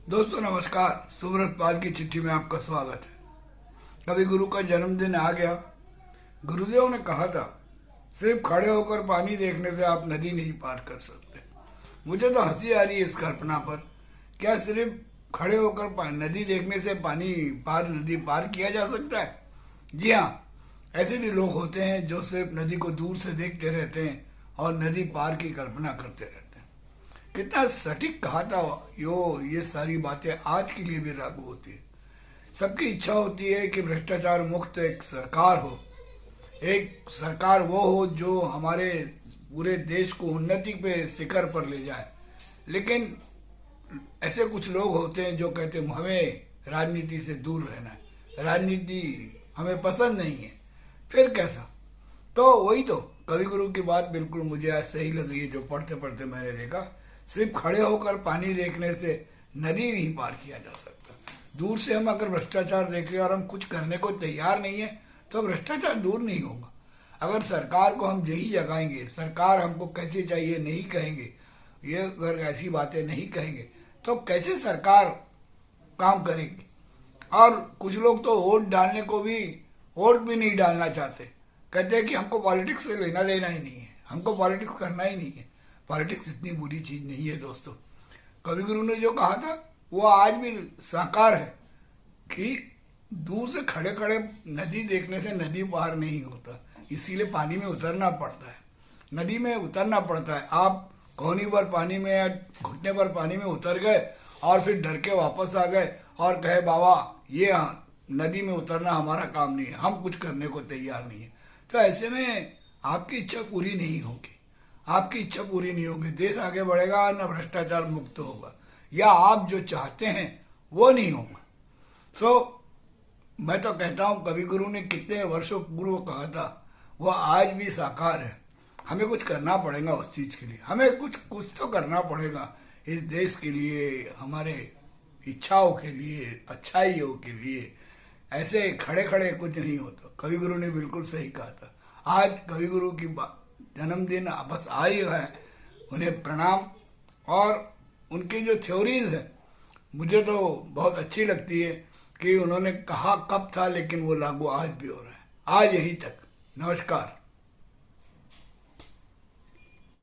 दोस्तों नमस्कार। सुब्रत पाल की चिट्ठी में आपका स्वागत है। कवि गुरु का जन्मदिन आ गया। गुरुदेव ने कहा था, सिर्फ खड़े होकर पानी देखने से आप नदी नहीं पार कर सकते। मुझे तो हंसी आ रही है इस कल्पना पर। क्या सिर्फ खड़े होकर नदी देखने से नदी पार किया जा सकता है? जी हाँ, ऐसे भी लोग होते हैं जो सिर्फ नदी को दूर से देखते रहते हैं और नदी पार की कल्पना करते रहते हैं। कितना सटीक कहा था ये सारी बातें आज के लिए भी लागू होती है। सबकी इच्छा होती है कि भ्रष्टाचार मुक्त एक सरकार हो, एक सरकार वो हो जो हमारे पूरे देश को उन्नति पे शिखर पर ले जाए। लेकिन ऐसे कुछ लोग होते हैं जो कहते हैं हमें राजनीति से दूर रहना है, राजनीति हमें पसंद नहीं है। फिर कैसा? तो वही तो कवि गुरु की बात बिल्कुल मुझे आज सही लगी है, जो पढ़ते पढ़ते मैंने देखा। सिर्फ खड़े होकर पानी देखने से नदी नहीं पार किया जा सकता। दूर से हम अगर भ्रष्टाचार देखें और हम कुछ करने को तैयार नहीं है तो भ्रष्टाचार दूर नहीं होगा। अगर सरकार को हम यही जगाएंगे, सरकार हमको कैसे चाहिए नहीं कहेंगे, ये अगर ऐसी बातें नहीं कहेंगे तो कैसे सरकार काम करेगी? और कुछ लोग तो वोट डालने को भी वोट भी नहीं डालना चाहते, कहते हैं कि हमको पॉलिटिक्स से लेना देना ही नहीं है, हमको पॉलिटिक्स करना ही नहीं है। पॉलिटिक्स इतनी बुरी चीज नहीं है दोस्तों। कवि गुरु ने जो कहा था वो आज भी साकार है कि दूर से खड़े खड़े नदी देखने से नदी पार नहीं होता, इसीलिए पानी में उतरना पड़ता है। नदी में उतरना पड़ता है। आप कोहनी पर पानी में या घुटने पर पानी में उतर गए और फिर डर के वापस आ गए और कहे बाबा ये नदी में उतरना हमारा काम नहीं है, हम कुछ करने को तैयार नहीं है, तो ऐसे में आपकी इच्छा पूरी नहीं होगी। आपकी इच्छा पूरी नहीं होगी, देश आगे बढ़ेगा न भ्रष्टाचार मुक्त होगा, या आप जो चाहते हैं वो नहीं होगा। मैं तो कहता हूं कवि गुरु ने कितने वर्षों पूर्व कहा था वो आज भी साकार है। हमें कुछ करना पड़ेगा उस चीज के लिए, हमें कुछ तो करना पड़ेगा इस देश के लिए, हमारे इच्छाओं के लिए, अच्छाइयों के लिए। ऐसे खड़े खड़े कुछ नहीं होता। कवि गुरु ने बिल्कुल सही कहा था। आज कवि गुरु की जन्मदिन बस आई है, उन्हें प्रणाम। और उनकी जो थ्योरीज है मुझे तो बहुत अच्छी लगती है कि उन्होंने कहा कब था लेकिन वो लागू आज भी हो रहा है, आज यहीं तक। नमस्कार।